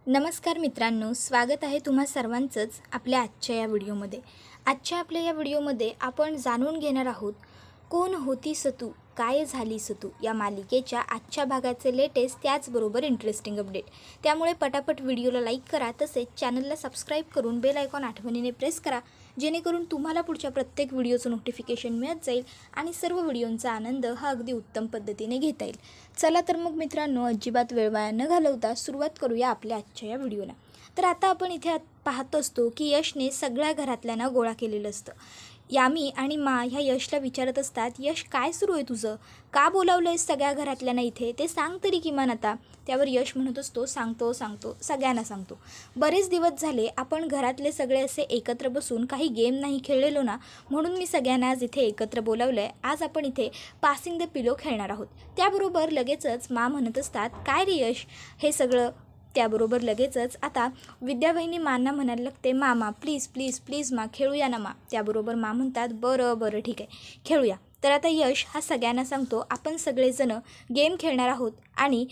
नमस्कार मित्रांनो, स्वागत आहे तुम्हा सर्वांचंच आपल्या आजच्या या व्हिडिओमध्ये। आजच्या आपल्या या व्हिडिओमध्ये आपण जाणून घेणार आहोत कोण होती सतू काय झाली सतू या मालिकेच्या आजच्या भागाचे लेटेस्ट त्याचबरोबर इंटरेस्टिंग अपडेट। त्यामुळे पटापट व्हिडिओला लाईक करा, तसेच चॅनलला सबस्क्राईब करून बेल आयकॉन आठवणीने प्रेस करा, जेणेकरून तुम्हाला पुढच्या प्रत्येक व्हिडिओचं नोटिफिकेशन मिळत जाईल आणि सर्व व्हिडिओंचा आनंद हा अगदी उत्तम पद्धतीने घेता येईल। चला तर मग मित्रांनो, अजिबात वेळ वाया न घालवता सुरुवात करूया आपल्या आजच्या या व्हिडिओला। तर आता आपण इथे पाहत असतो की यशने सगळ्या घरातल्यांना गोळा केलेलं असतं। यामी आणि मा ह्या यशला विचारत असतात, यश काय सुरू आहे तुझं, का बोलावलं आहेस सगळ्या घरातल्यांना इथे, ते सांग तरी किमान आता। त्यावर यश म्हणत असतो, सांगतो सगळ्यांना सांगतो। बरेच दिवस झाले आपण घरातले सगळे असे एकत्र बसून काही गेम नाही खेळलेलो ना, म्हणून मी सगळ्यांना आज इथे एकत्र बोलावलं आहे। आज आपण इथे पासिंग द पिलो खेळणार आहोत। त्याबरोबर लगेचच मा म्हणत असतात, काय रे यश हे सगळं। त्याबरोबर लगेचच आता विद्यावहिनी मांना म्हणायला लागते, मामा प्लीज प्लीज प्लीज मा खेळूया ना मा। त्याबरोबर मा म्हणतात, बरं ठीक आहे खेळूया। तर आता यश हा सगळ्यांना सांगतो, आपण सगळेजण गेम खेळणार आहोत आणि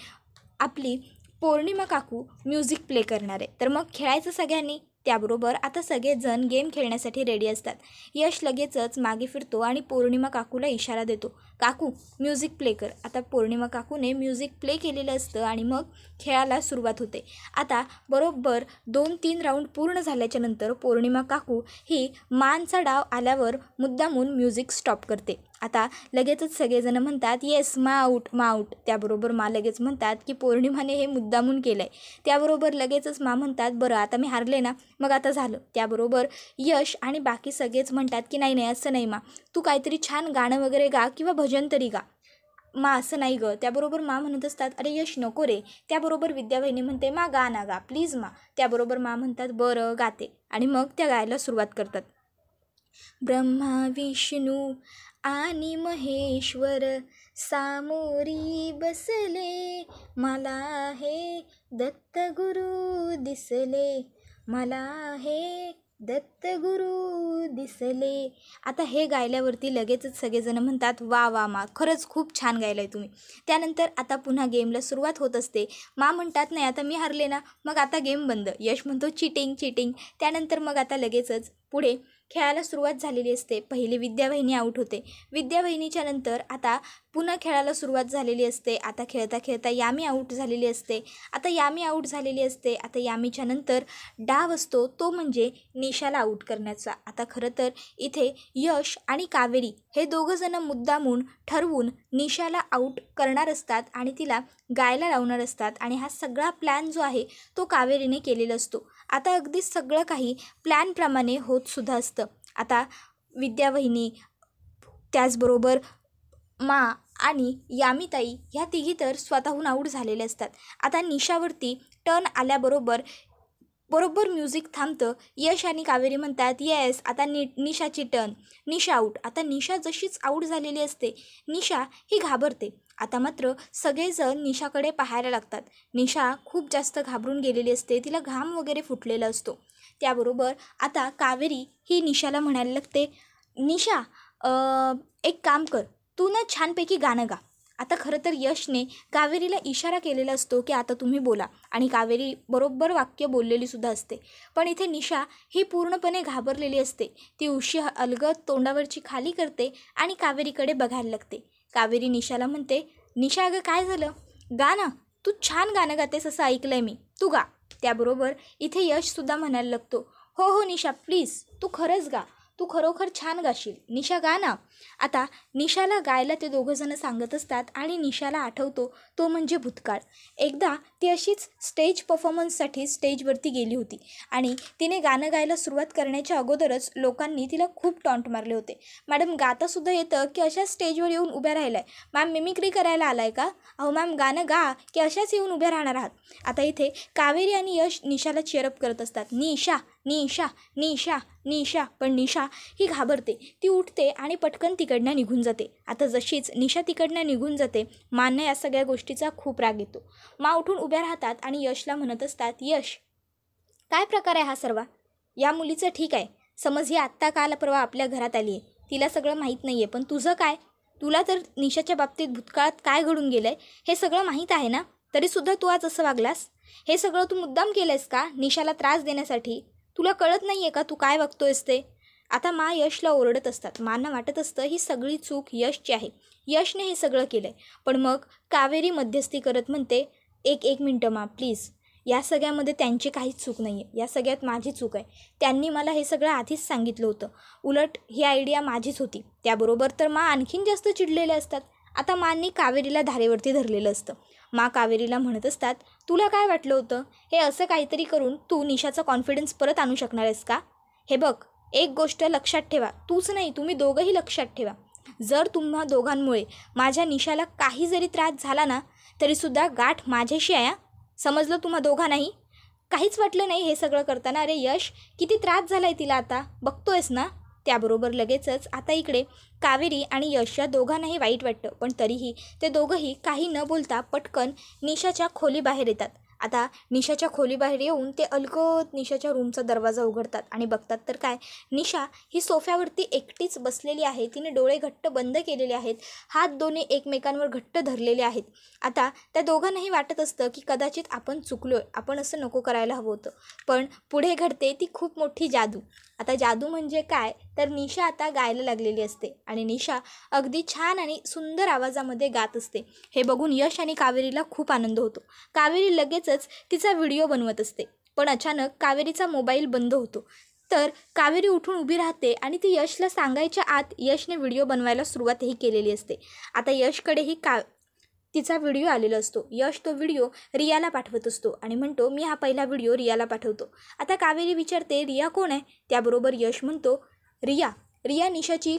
आपली पौर्णिमा काकू म्युझिक प्ले करणार आहे, तर मग खेळायचं सगळ्यांनी। त्याबरोबर आता सगळेजण गेम खेळण्यासाठी रेडी असतात। यश लगेचच मागे फिरतो आणि पौर्णिमा काकूला इशारा देतो, काकू म्युझिक प्ले कर। आता पौर्णिमा काकूने म्युझिक प्ले केलेलं असतं आणि मग खेळायला सुरुवात होते। आता बरोबर 2-3 राऊंड पूर्ण झाल्याच्या नंतर पौर्णिमा काकू ही मानचा डाव आल्यावर मुद्दामून म्युझिक स्टॉप करते। आता लगेचच सगळेजण म्हणतात, येस मा आऊट मा आऊट। त्याबरोबर मा लगेच म्हणतात की पौर्णिमाने हे मुद्दामून केलं आहे। त्याबरोबर लगेचच मा म्हणतात, बरं आता मी हारले ना, मग आता झालं। त्याबरोबर यश आणि बाकी सगळेच म्हणतात की नाही असं नाही मा, तू काहीतरी छान गाणं वगैरे गा किंवा भजन तरी गा मा, असं नाही गं। त्याबरोबर मा म्हणत असतात, अरे यश नको रे। त्याबरोबर विद्यावहिनी म्हणते, मा गा ना गा प्लीज मा। त्याबरोबर मा म्हणतात, बरं गाते, आणि मग त्या गायला सुरुवात करतात। ब्रह्मा विष्णू आणि महेश्वर सामोरी बसले, मला हे दत्तगुरु दिसले, मला हे दत्तगुरु दिसले। आता हे गायल्यावरती लगेचच सगळेजण म्हणतात, वा वा मा, खरंच खूप छान गायलाय तुम्ही। त्यानंतर आता पुन्हा गेमला सुरुवात होत असते। मा म्हणतात, नाही आता मी हारले ना, मग आता गेम बंद। यश म्हणतो, चिटिंग। त्यानंतर मग आता लगेचच पुढे खेळायला सुरुवात झालेली असते। पहिली विद्यावहिनी आऊट होते। विद्यावहिनीच्या नंतर आता पुन्हा खेळायला सुरुवात झालेली असते। आता खेळता खेळता यामी आऊट झालेली असते। आता यामीच्या नंतर डाव असतो, तो म्हणजे निशाला आऊट करण्याचा। आता खरं तर इथे यश आणि कावेरी हे दोघंजणं मुद्दामून ठरवून निशाला आऊट करणार असतात आणि तिला गायला लावणार असतात, आणि हा सगळा प्लॅन जो आहे तो कावेरीने केलेला असतो। आता अगदी सगळं काही प्लॅनप्रमाणे होत सुद्धा असतं। आता विद्यावहिनी, त्याचबरोबर मा आणि यामिताई ह्या तिघी तर स्वतःहून आऊट झालेले असतात। आता निशावरती टर्न आल्याबरोबर म्युझिक थांबतं। यश आणि कावेरी म्हणतात, येस आता निशाची टर्न, निशा आऊट। आता निशा जशीच आऊट झालेली असते, निशा ही घाबरते। आता मात्र सगळेजण निशाकडे पाहायला लागतात। निशा खूप जास्त घाबरून गेलेली असते, तिला घाम वगैरे फुटलेला असतो। त्याबरोबर आता कावेरी ही निशाला म्हणायला लागते, निशा एक काम कर, तू ना छानपैकी गाणं गा। आता खरं तर यशने कावेरीला इशारा केलेला असतो की आता तुम्ही बोला, आणि कावेरी बरोबर वाक्य बोललेली सुद्धा असते। पण इथे निशा ही पूर्णपणे घाबरलेली असते। ती उशी अलगद तोंडावरची खाली करते आणि कावेरीकडे बघायला लागते। कावेरी निशाला म्हणते, निशा अगं काय झालं, गा ना, तू छान गाणं गातेस असं ऐकलंय मी, तू गा। त्याबरोबर इथे यशसुद्धा म्हणायला लागतो, हो निशा प्लीज तू खरंच गा, तू खरोखर छान गाशील, निशा गा ना। आता निशाला गायला ते दोघंजणं सांगत असतात आणि निशाला आठवतो तो म्हणजे भूतकाळ। एकदा ती अशीच स्टेज परफॉर्मन्ससाठी स्टेजवरती गेली होती आणि तिने गाणं गायला सुरुवात करण्याच्या अगोदरच लोकांनी तिला खूप टॉन्ट मारले होते। मॅडम गातासुद्धा येतं की अशाच स्टेजवर येऊन उभ्या राहिलाय, मॅम मिमिक्री करायला आलाय का, अहो मॅम गाणं गा की अशाच येऊन उभ्या राहणार आहात। आता इथे कावेरी आणि यश निशाला चेअरअप करत असतात, निशा निशा निशा निशा। पण निशा ही घाबरते, ती उठते आणि पटकन तिकडनं निघून जाते। आता जशीच निशा तिकडनं निघून जाते, मांना या सगळ्या गोष्टीचा खूप राग येतो। मा उठून उभ्या राहतात आणि यशला म्हणत असतात, यश काय प्रकार आहे हा सर्व, या मुलीचं ठीक आहे, समज ही आत्ता काल परवा आपल्या घरात आली आहे, तिला सगळं माहीत नाही आहे, पण तुझं काय, तुला तर निशाच्या बाबतीत भूतकाळात काय घडून गेलं आहे हे सगळं माहीत आहे ना, तरीसुद्धा तू आज असं वागलास? हे सगळं तू मुद्दाम केलंयस का निशाला त्रास देण्यासाठी? तुला कळत नाही आहे का तू काय वागतोयस ते? आता मा यशला ओरडत असतात. मांना वाटत असतं ही सगळी चूक यशची आहे, यशने हे सगळं केलं आहे. पण मग कावेरी मध्यस्थी करत म्हणते, एक मिनटं मा प्लीज, या सगळ्यामध्ये त्यांची काहीच चूक नाही आहे, या सगळ्यात माझी चूक आहे. त्यांनी मला हे सगळं आधीच सांगितलं होतं. उलट ही आयडिया माझीच होती. त्याबरोबर तर मा आणखीन जास्त चिडलेले असतात. आता मांनी कावेरीला धारेवरती धरलेलं असतं. मा कावेरीला म्हणत असतात, तुला काय वाटलं होतं हे असं काहीतरी करून तू निशाचा कॉन्फिडन्स परत आणू शकणार आहेस का? हे बघ, एक गोष्ट लक्षात ठेवा, तूच नाही तुम्ही दोघंही लक्षात ठेवा, जर तुम्हा दोघांमुळे माझ्या निशाला काही जरी त्रास झाला ना तरीसुद्धा गाठ माझ्याशी आहे. समजलं तुम्हा दोघांनाही? काहीच वाटलं नाही हे सगळं करताना? अरे यश, किती त्रास झाला आहे तिला आता, बघतोयस ना? त्याबरोबर लगेचच आता इकडे कावेरी आणि यश या दोघांनाही वाईट वाटतं. पण तरीही ते दोघंही काही न बोलता पटकन निशाच्या खोलीबाहेर येतात. आता निशाच्या खोलीबाहेर येऊन ते अलगद निशाच्या रूमचा दरवाजा उघडतात आणि बघतात तर काय, निशा ही सोफ्यावरती एकटीच बसलेली आहे. तिने डोळे घट्ट बंद केलेले आहेत, हात दोन्ही एकमेकांवर घट्ट धरलेले आहेत. आता त्या दोघांनाही वाटत असतं की कदाचित आपण चुकलो आहे, आपण असं नको करायला हवं होतं. पण पुढे घडते ती खूप मोठी जादू. आता जादू म्हणजे काय तर निशा आता गायला लागलेली असते आणि निशा अगदी छान आणि सुंदर आवाजामध्ये गात असते. हे बघून यश आणि कावेरीला खूप आनंद होतो. कावेरी लगेचच तिचा व्हिडिओ बनवत असते. पण अचानक कावेरीचा मोबाईल बंद होतो. तर कावेरी उठून उभी राहते आणि ती यशला सांगायच्या आत यशने व्हिडिओ बनवायला सुरुवातही केलेली असते. आता यशकडेही तिचा व्हिडिओ आलेला असतो. यश तो व्हिडिओ रियाला पाठवत असतो आणि म्हणतो, मी हा पहिला व्हिडिओ रियाला पाठवतो. आता कावेरी विचारते, रिया कोण आहे? त्याबरोबर यश म्हणतो, रिया निशाची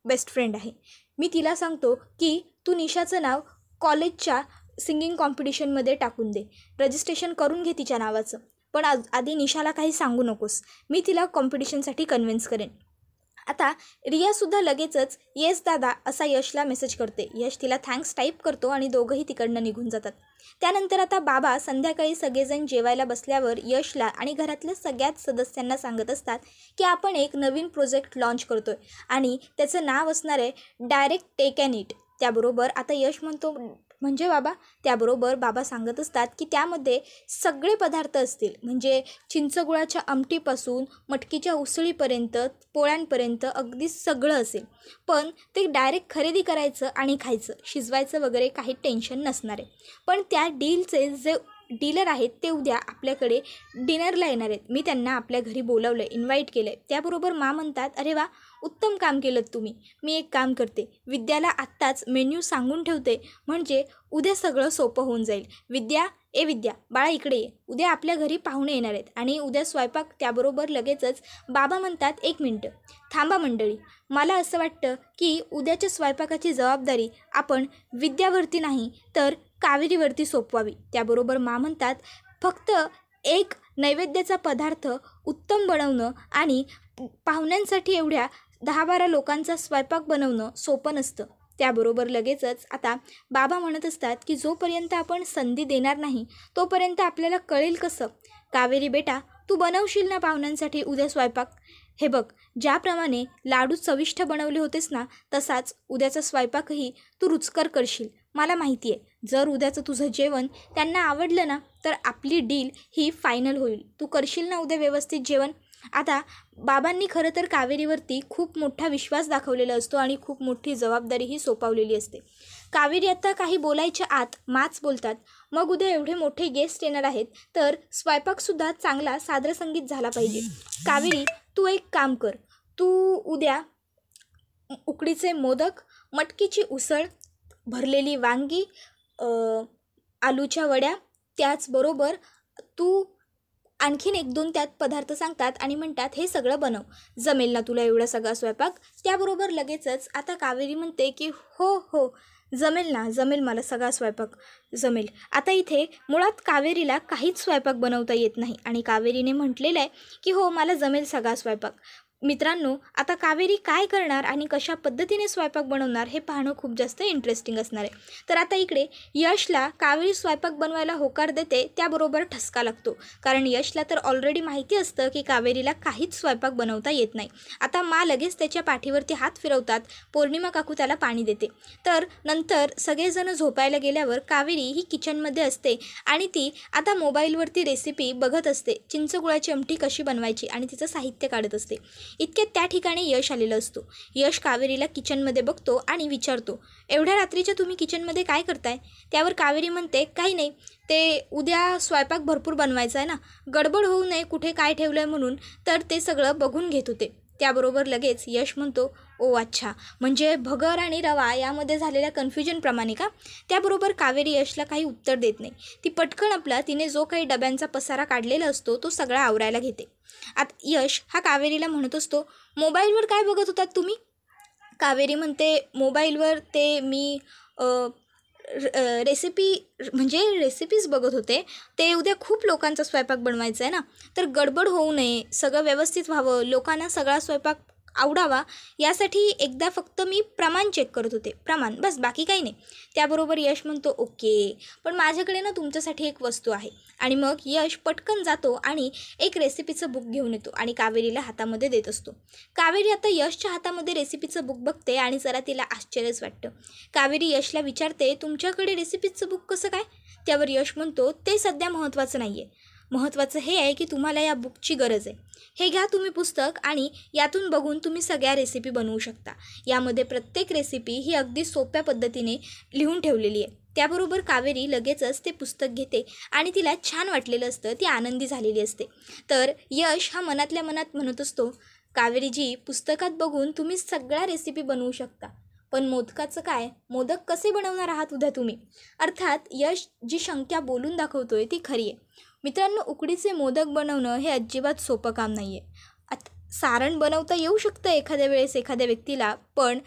बेस्ट फ्रेंड आहे. मी तिला सांगतो की तू निशाचं नाव कॉलेजच्या सिंगिंग कॉम्पिटिशनमध्ये टाकून दे, रजिस्ट्रेशन करून घे तिच्या नावाचं. पण आधी निशाला काही सांगू नकोस, मी तिला कॉम्पिटिशनसाठी कन्व्हिन्स करेन. आता रियासुद्धा लगेचच येस दादा असा यशला मेसेज करते. यश तिला थँक्स टाईप करतो आणि दोघंही तिकडनं निघून जातात. त्यानंतर आता बाबा संध्याकाळी सगळेजण जेवायला बसल्यावर यशला आणि घरातल्या सगळ्याच सदस्यांना सांगत असतात की आपण एक नवीन प्रोजेक्ट लॉन्च करतोय आणि त्याचं नाव असणार आहे डायरेक्ट टेक अँड ईट. त्याबरोबर आता यश म्हणतो, म्हणजे बाबा? त्याबरोबर बाबा सांगत असतात की त्यामध्ये सगळे पदार्थ असतील, म्हणजे चिंचगुळाच्या आमटीपासून मटकीच्या उसळीपर्यंत पोळ्यांपर्यंत अगदी सगळं असेल. पण ते डायरेक्ट खरेदी करायचं आणि खायचं, शिजवायचं वगैरे काही टेन्शन नसणार आहे. पण त्या डीलचे जे डीलर आहेत ते उद्या आपल्याकडे डिनरला येणार आहेत. मी त्यांना आपल्या घरी बोलावलं आहे, इन्व्हाइट केलं आहे. त्याबरोबर मा म्हणतात, अरे वा, उत्तम काम केलं तुम्ही. मी एक काम करते, विद्याला आत्ताच मेन्यू सांगून ठेवते, म्हणजे उद्या सगळं सोपं होऊन जाईल. विद्या बाळा इकडे ये, उद्या आपल्या घरी पाहुणे येणार आहेत आणि उद्या स्वयंपाक. त्याबरोबर लगेचच बाबा म्हणतात, एक मिनटं थांबा मंडळी, मला असं वाटतं की उद्याच्या स्वयंपाकाची जबाबदारी आपण विद्यावरती नाही तर कावेरीवरती सोपवावी. त्याबरोबर मा म्हणतात, फक्त एक नैवेद्याचा पदार्थ उत्तम बनवणं आणि पाहुण्यांसाठी एवढ्या 10-12 लोकांचा स्वयंपाक बनवणं सोपं नसतं. त्याबरोबर लगेचच आता बाबा म्हणत असतात की जोपर्यंत आपण संधी देणार नाही तोपर्यंत आपल्याला कळेल कसं? कावेरी बेटा, तू बनवशील ना पाहुण्यांसाठी उद्या स्वयंपाक? हे बघ, ज्याप्रमाणे लाडू चविष्ट बनवले होतेस ना तसाच उद्याचा स्वयंपाकही तू रुचकर करशील. मला माहिती आहे, जर उद्याचं तुझं जेवण त्यांना आवडलं ना तर आपली डील ही फायनल होईल. तू करशील ना उद्या व्यवस्थित जेवण? आता बाबांनी खरं तर कावेरीवरती खूप मोठा विश्वास दाखवलेला असतो आणि खूप मोठी जबाबदारीही सोपवलेली असते. कावेरी आता काही बोलायच्या आत माच बोलतात, मग उद्या एवढे मोठे गेस्ट येणार आहेत तर स्वयंपाकसुद्धा चांगला सादरसंगीत झाला पाहिजे. कावेरी, तू एक काम कर, तू उद्या उकडीचे मोदक, मटकीची उसळ, भरलेली वांगी, आलूच्या वड्या, त्याचबरोबर तू आणखीन 1-2 त्यात पदार्थ सांगतात आणि म्हणतात हे सगळं बनव. जमेल ना तुला एवढा सगळा स्वयंपाक? त्याबरोबर लगेचच आता कावेरी म्हणते की हो जमेल मला सगळा स्वयंपाक जमेल. आता इथे मुळात कावेरीला काहीच स्वयंपाक बनवता येत नाही आणि कावेरीने म्हटलेलं आहे की हो मला जमेल सगळा स्वयंपाक. मित्रांनो, आता कावेरी काय करणार आणि कशा पद्धतीने स्वयंपाक बनवणार हे पाहणं खूप जास्त इंटरेस्टिंग असणार आहे. तर आता इकडे यशला कावेरी स्वयंपाक बनवायला होकार देते, त्याबरोबर ठसका लागतो. कारण यशला तर ऑलरेडी माहिती असतं की कावेरीला काहीच स्वयंपाक बनवता येत नाही. आता मा लगेच त्याच्या पाठीवरती हात फिरवतात. पौर्णिमा काकू त्याला पाणी देते. तर नंतर सगळेजण झोपायला गेल्यावर कावेरी ही किचनमध्ये असते आणि ती आता मोबाईलवरती रेसिपी बघत असते. चिंचगुळाची आमटी कशी बनवायची आणि तिचं साहित्य काढत असते. इतक्यात त्या ठिकाणी यश आलेलं असतो. यश कावेरीला किचनमध्ये बघतो आणि विचारतो, एवढ्या रात्रीच्या तुम्ही किचनमध्ये काय करताय? त्यावर कावेरी म्हणते, काही नाही, ते उद्या स्वयंपाक भरपूर बनवायचा आहे ना, गडबड होऊ नये कुठे काय ठेवलं आहे म्हणून, तर ते सगळं बघून घेत होते. त्याबरोबर लगेच यश म्हणतो, ओ अच्छा, म्हणजे भगर आणि रवा यामध्ये झालेल्या कन्फ्युजनप्रमाणे का? त्याबरोबर कावेरी यशला काही उत्तर देत नाही. ती पटकन आपला तिने जो काही डब्यांचा पसारा काढलेला असतो तो सगळा आवरायला घेते. आता यश हा कावेरीला म्हणत असतो, मोबाईलवर काय बघत होतात तुम्ही? कावेरी म्हणते, मोबाईलवर ते मी रेसिपीज बघत होते. ते उद्या खूप लोकांचा स्वयंपाक बनवायचा आहे ना, तर गडबड होऊ नये, सगळं व्यवस्थित व्हावं, लोकांना सगळा स्वयंपाक आवडावा, यासाठी एकदा फक्त मी प्रमाण चेक करत होते, प्रमाण बस, बाकी काही नाही. त्याबरोबर यश म्हणतो, ओके, पण माझ्याकडे ना तुमच्यासाठी एक वस्तू आहे. आणि मग यश पटकन जातो आणि एक रेसिपीचं बुक घेऊन येतो आणि कावेरीला हातामध्ये देत असतो. कावेरी आता यशच्या हातामध्ये रेसिपीचं बुक बघते आणि जरा तिला आश्चर्यच वाटतं. कावेरी यशला विचारते, तुमच्याकडे रेसिपीचं बुक कसं काय? त्यावर यश म्हणतो, ते सध्या महत्त्वाचं नाही आहे. महत्त्वाचं हे आहे की तुम्हाला या बुकची गरज आहे. हे घ्या तुम्ही पुस्तक आणि यातून बघून तुम्ही सगळ्या रेसिपी बनवू शकता. यामध्ये प्रत्येक रेसिपी ही अगदी सोप्या पद्धतीने लिहून ठेवलेली आहे. त्याबरोबर कावेरी लगेचच ते पुस्तक घेते आणि तिला छान वाटलेलं असतं, ती आनंदी झालेली असते. तर यश हा मनातल्या मनात म्हणत असतो, कावेरीजी, पुस्तकात बघून तुम्ही सगळ्या रेसिपी बनवू शकता, पण मोदकाचं काय? मोदक कसे बनवणार आहात उद्या तुम्ही? अर्थात यश जी शंका बोलून दाखवतोय ती खरी आहे. मित्रांनो, उकडीचे मोदक बनवणं हे अजिबात सोपं काम नाही आहे. सारण बनवता येऊ शकतं एखाद्या वेळेस एखाद्या व्यक्तीला, पण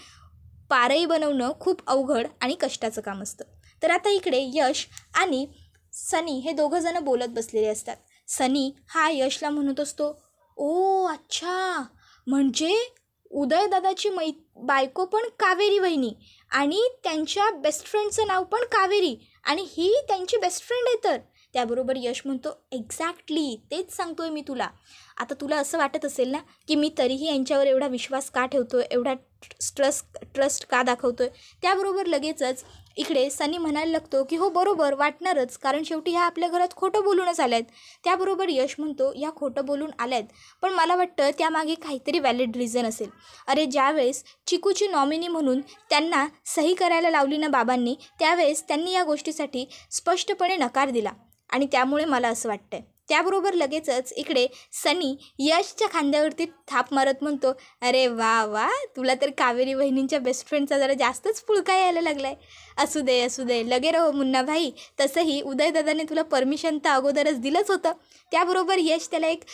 पारई बनवणं खूप अवघड आणि कष्टाचं काम असतं. तर आता इकडे यश आणि सनी हे दोघंजणं बोलत बसलेले असतात. सनी हा यशला म्हणत असतो, ओ अच्छा, म्हणजे उदयदादाची बायको पण कावेरी वहिनी आणि त्यांच्या बेस्ट फ्रेंडचं नाव पण कावेरी आणि ही त्यांची बेस्ट फ्रेंड आहे. तर त्याबरोबर यश म्हणतो, एक्झॅक्टली तेच सांगतोय मी तुला. आता तुला असं वाटत असेल ना की मी तरीही यांच्यावर एवढा विश्वास का ठेवतोय, एवढा ट्रस्ट का दाखवतोय? त्याबरोबर लगेचच इकडे सनी म्हणायला लागतो की हो बरोबर वाटणारच, कारण शेवटी ह्या आपल्या घरात खोटं बोलूनच आल्या आहेत. त्याबरोबर यश म्हणतो, या खोटं बोलून आल्या आहेत, पण मला वाटतं त्यामागे काहीतरी व्हॅलिड रिझन असेल. अरे ज्यावेळेस चिकूची नॉमिनी म्हणून त्यांना सही करायला लावली ना बाबांनी, त्यावेळेस त्यांनी या गोष्टीसाठी स्पष्टपणे नकार दिला आणि त्यामुळे मला असं वाटतंय. त्याबरोबर लगेचच इकडे सनी यशच्या खांद्यावरती थाप मारत म्हणतो, अरे वा वा, तुला तर कावेरी बहिणींच्या बेस्ट फ्रेंडचा जरा जास्तच पुळका यायला लागला आहे. असू दे लगे रहो मुन्ना भाई. तसंही उदयदादाने तुला परमिशन तर अगोदरच दिलंच होतं. त्याबरोबर यश त्याला एक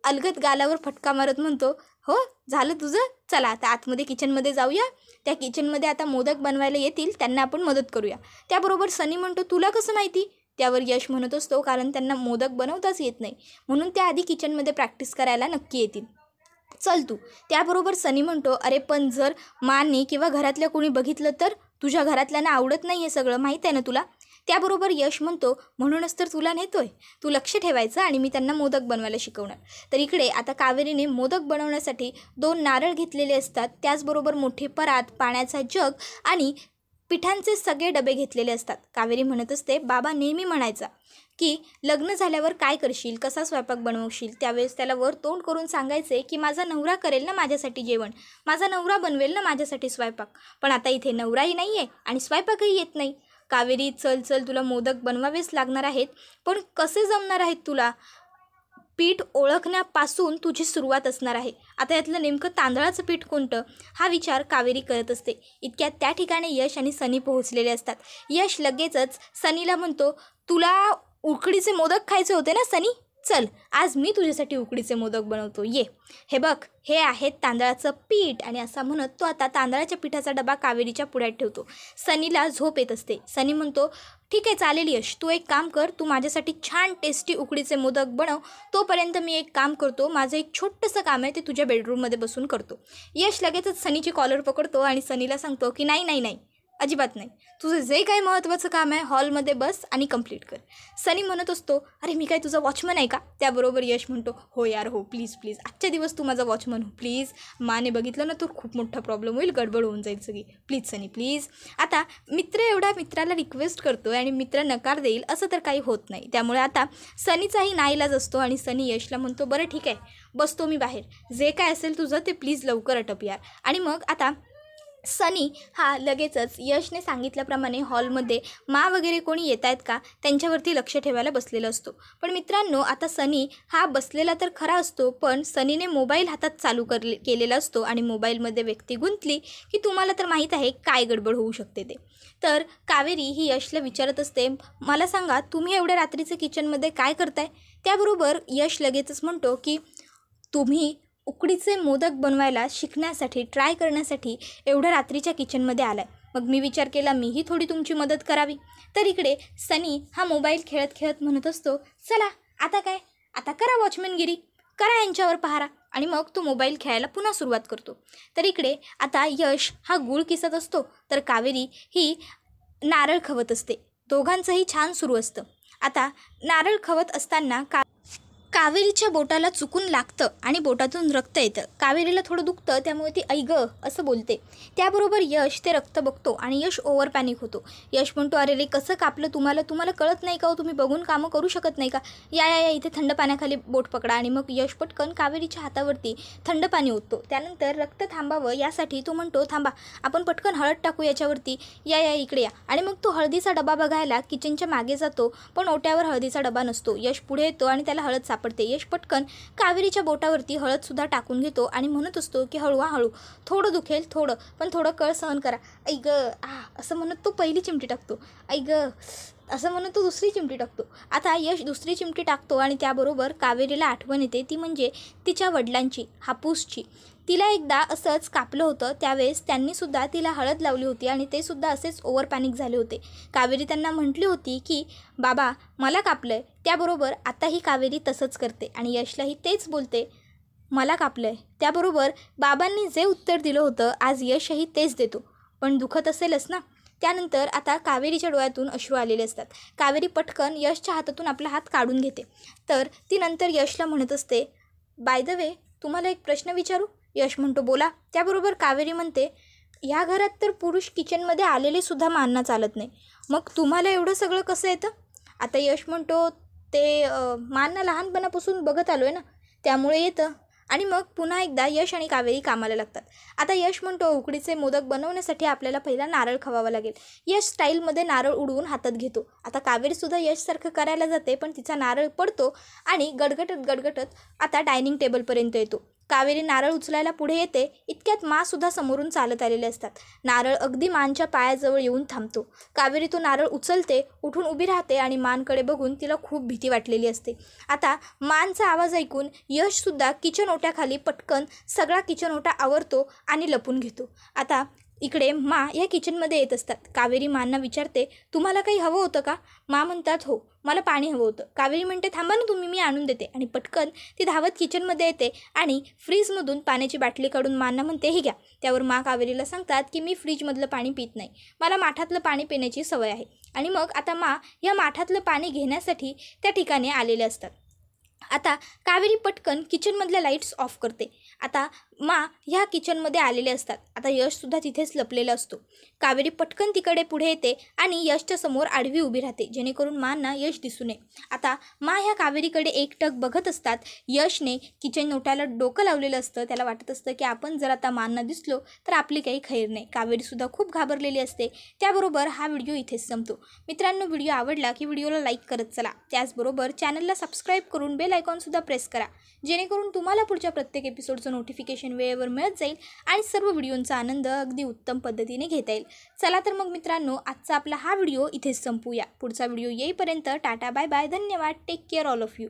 अलगद गालावर फटका मारत म्हणतो, हो झालं तुझं, चला आता आतमध्ये किचनमध्ये जाऊया. त्या किचनमध्ये आता मोदक बनवायला येतील, त्यांना आपण मदत करूया. त्याबरोबर सनी म्हणतो, तुला कसं माहिती? त्यावर यश म्हणत असतो, कारण त्यांना मोदक बनवताच येत नाही, म्हणून त्या आधी किचनमध्ये प्रॅक्टिस करायला नक्की येतील, चल तू. त्याबरोबर सनी म्हणतो, अरे पण जर माने किंवा घरातल्या कोणी बघितलं तर? तुझ्या घरातल्यांना आवडत नाही हे सगळं, माहीत आहे ना तुला? त्याबरोबर यश म्हणतो, म्हणूनच तर तुला नेतोय, तू लक्ष ठेवायचं आणि मी त्यांना मोदक बनवायला शिकवणार. तर इकडे आता कावेरीने मोदक बनवण्यासाठी 2 नारळ घेतलेले असतात, त्याचबरोबर मोठे परात, पाण्याचा जग आणि पिठांचे सगळे डबे घेतलेले असतात. कावेरी म्हणत असते, बाबा नेहमी म्हणायचा की लग्न झाल्यावर काय करशील, कसा स्वयंपाक बनवशील, त्यावेळेस त्याला वर तोंड करून सांगायचे की माझा नवरा करेल ना माझ्यासाठी जेवण, माझा नवरा बनवेल ना माझ्यासाठी स्वयंपाक. पण आता इथे नवराही नाही आहे आणि स्वयंपाकही येत नाही. कावेरी चल तुला मोदक बनवावेच लागणार आहेत, पण कसे जमणार आहेत तुला? पीठ ओळखण्यापासून तुझी सुरुवात असणार आहे. आता यातलं नेमकं तांदळाचं पीठ कोणतं, हा विचार कावेरी करत असते. इतक्यात त्या ठिकाणी यश आणि सनी पोहोचलेले असतात. यश लगेचच सनीला म्हणतो, तुला उकडीचे मोदक खायचे होते ना सनी, चल आज मी तुझ्यासाठी उकडीचे मोदक बनवतो, ये. हे बघ, हे आहेत तांदळाचं पीठ. आणि असा म्हणत तो आता तांदळाच्या पिठाचा डबा कावेरीच्या पुढ्यात ठेवतो. सनीला झोप येत असते. सनी म्हणतो, ठीक आहे चालेल यश, तू एक काम कर, तू माझ्यासाठी छान टेस्टी उकडीचे मोदक बनव. तोपर्यंत मी एक काम करतो, माझं एक छोटंसं काम आहे ते तुझ्या बेडरूममध्ये बसून करतो. यश लगेचच सनीची कॉलर पकडतो आणि सनीला सांगतो की नाही नाही नाही, अजिबात नाही, तुझं जे काही महत्त्वाचं काम आहे हॉलमध्ये बस आणि कंप्लीट कर. सनी म्हणत असतो, अरे मी काय तुझा वॉचमन आहे का? त्याबरोबर यश म्हणतो, हो यार हो, प्लीज प्लीज आजच्या दिवस तू माझा वॉचमन हो प्लीज. माने बघितलं ना तर खूप मोठा प्रॉब्लेम होईल, गडबड होऊन जाईल सगळी, प्लीज सनी प्लीज. आता मित्र एवढा मित्राला रिक्वेस्ट करतो आणि मित्र नकार देईल असं तर काही होत नाही. त्यामुळे आता सनीचाही नाईलाज असतो आणि सनी यशला म्हणतो, बरं ठीक आहे, बसतो मी बाहेर, जे काय असेल तुझं ते प्लीज लवकर आटप यार. आणि मग आता सनी हा लगेचच यशने सांगितल्याप्रमाणे हॉलमध्ये वगैरे कोणी येत आहेत का त्यांच्यावरती लक्ष ठेवायला बसलेला असतो. पण मित्रांनो, आता सनी हा बसलेला तर खरा असतो, पण सनीने मोबाईल हातात चालू केलेला असतो आणि मोबाईलमध्ये व्यक्ती गुंतली की तुम्हाला तर माहीत आहे काय गडबड होऊ शकते ते. तर कावेरी ही यशला विचारत असते, मला सांगा तुम्ही एवढ्या रात्रीचं किचनमध्ये काय करताय? त्याबरोबर यश लगेचच म्हणतो की तुम्ही उकडीचे मोदक बनवायला शिकण्यासाठी ट्राय करण्यासाठी एवढ्या रात्रीच्या किचनमध्ये आलाय. मग मी विचार केला मीही थोडी तुमची मदत करावी. तर इकडे सनी हा मोबाईल खेळत खेळत म्हणत असतो, चला आता काय, आता करा वॉचमॅनगिरी, करा यांच्यावर पहारा. आणि मग तो मोबाईल खेळायला पुन्हा सुरुवात करतो. तर इकडे आता यश हा गूळ किसत असतो तर कावेरी ही नारळ खवत असते. दोघांचंही छान सुरू असतं. आता नारळ खवत असताना कावेरीच्या बोटाला चुकून लागतं आणि बोटातून रक्त येतं. कावेरीला थोडं दुखतं, त्यामुळे ती ऐ गं असं बोलते. त्याबरोबर यश ते रक्त बघतो आणि यश ओव्हर पॅनिक होतो. यश म्हणतो, अरे रे कसं कापलं तुम्हाला कळत नाही का हो, तुम्ही बघून कामं करू शकत नाही का? या इथे थंड पाण्याखाली बोट पकडा. आणि मग यश पटकन कावेरीच्या हातावरती थंड पाणी ओततो. त्यानंतर रक्त थांबावं यासाठी तो म्हणतो, थांबा आपण पटकन हळद टाकू याच्यावरती, या इकडे या. आणि मग तो हळदीचा डबा बघायला किचनच्या मागे जातो, पण ओट्यावर हळदीचा डबा नसतो. यश पुढे येतो आणि त्याला हळद सापडते. यश पटकन कावेरीच्या बोटावरती हळदसुद्धा टाकून घेतो आणि म्हणत असतो की हळू थोडं दुखेल थोडं, पण थोडं कळ सहन करा. ऐ ग असं म्हणत तो पहिली चिमटी टाकतो. ऐ ग असं म्हणत तो दुसरी चिमटी टाकतो. आता यश दुसरी चिमटी टाकतो आणि त्याबरोबर कावेरीला आठवण येते, ती म्हणजे तिच्या वडिलांची, हापूसची. तिला एकदा असंच कापलं होतं, त्यावेळेस त्यांनीसुद्धा तिला हळद लावली होती आणि ते सुद्धा असेच ओव्हर पॅनिक झाले होते. कावेरी त्यांना म्हटली होती की बाबा मला कापलं आहे. त्याबरोबर आताही कावेरी तसंच करते आणि यशलाही तेच बोलते, मला कापलं आहे. त्याबरोबर बाबांनी जे उत्तर दिलं होतं आज यशही तेच देतो, पण दुखत असेलच ना. त्यानंतर आता कावेरीच्या डोळ्यातून अश्रू आलेले असतात. कावेरी पटकन यशच्या हातातून आपला हात काढून घेते. तर ती नंतर यशला म्हणत असते, बाय द वे तुम्हाला एक प्रश्न विचारू? यश म्हणतो, बोला. त्याबरोबर कावेरी म्हणते, ह्या घरात तर पुरुष किचनमध्ये आलेले सुद्धा मानणं चालत नाही, मग तुम्हाला एवढं सगळं कसं येतं? आता यश म्हणतो, ते मानणं लहानपणापासून बघत आलो आहे ना, त्यामुळे येतं. आणि मग पुन्हा एकदा यश आणि कावेरी कामाला लागतात. आता यश म्हणतो, उकडीचे मोदक बनवण्यासाठी आपल्याला पहिला नारळ खवावा लागेल. यश स्टाईलमध्ये नारळ उडवून हातात घेतो. आता कावेरीसुद्धा यशसारखं करायला जाते, पण तिचा नारळ पडतो आणि गडगटत आता डायनिंग टेबलपर्यंत येतो. कावेरी नारळ उचलायला पुढे येते, इतक्यात मासुद्धा समोरून चालत आलेले असतात. नारळ अगदी मानच्या पायाजवळ येऊन थांबतो. कावेरी तो नारळ उचलते, उठून उभी राहते आणि मानकडे बघून तिला खूप भीती वाटलेली असते. आता मानचा आवाज ऐकून यशसुद्धा किचन ओट्याखाली पटकन सगळा किचन ओटा आवरतो आणि लपून घेतो. आता इकडे या किचनमध्ये येत असतात. कावेरी मांना विचारते, तुम्हाला काही हवं होतं का? म्हणतात, हो मला पाणी हवं होतं. कावेरी म्हणते, थांबा ना तुम्ही, मी आणून देते. आणि पटकन ती धावत किचनमध्ये येते आणि फ्रीजमधून पाण्याची बाटली काढून मांना म्हणते, हे घ्या. त्यावर कावेरीला सांगतात की मी फ्रीजमधलं पाणी पित नाही, मला माठातलं पाणी पिण्याची सवय आहे. आणि मग आता या माठातलं पाणी घेण्यासाठी त्या ठिकाणी आलेले असतात. आता कावेरी पटकन किचनमधल्या लाईट्स ऑफ करते. आता ह्या किचनमध्ये आलेले असतात. आता यशसुद्धा तिथेच लपलेला असतो. कावेरी पटकन तिकडे पुढे येते आणि यशच्या समोर आडवी उभी राहते, जेणेकरून मांना यश दिसू नये. आता ह्या कावेरीकडे एकटक बघत असतात. यशने किचन ओट्याला डोकं लावलेलं असतं. त्याला वाटत असतं की आपण जर आता मांना दिसलो तर आपली काही खैर नाही. कावेरीसुद्धा खूप घाबरलेली असते. त्याबरोबर हा व्हिडिओ इथेच संपतो. मित्रांनो, व्हिडिओ आवडला की व्हिडिओला लाईक करत चला. त्याचबरोबर चॅनलला सबस्क्राईब करून बेल आयकॉनसुद्धा प्रेस करा, जेणेकरून तुम्हाला पुढच्या प्रत्येक एपिसोडचं नोटिफिकेशन वेळेवर मिळत जाईल आणि सर्व व्हिडिओंचा आनंद अगदी उत्तम पद्धतीने घेता येईल. चला तर मग मित्रांनो, आजचा आपला हा व्हिडिओ इथेच संपूया. पुढचा व्हिडिओ येईपर्यंत टाटा बाय बाय, धन्यवाद, take care all of you.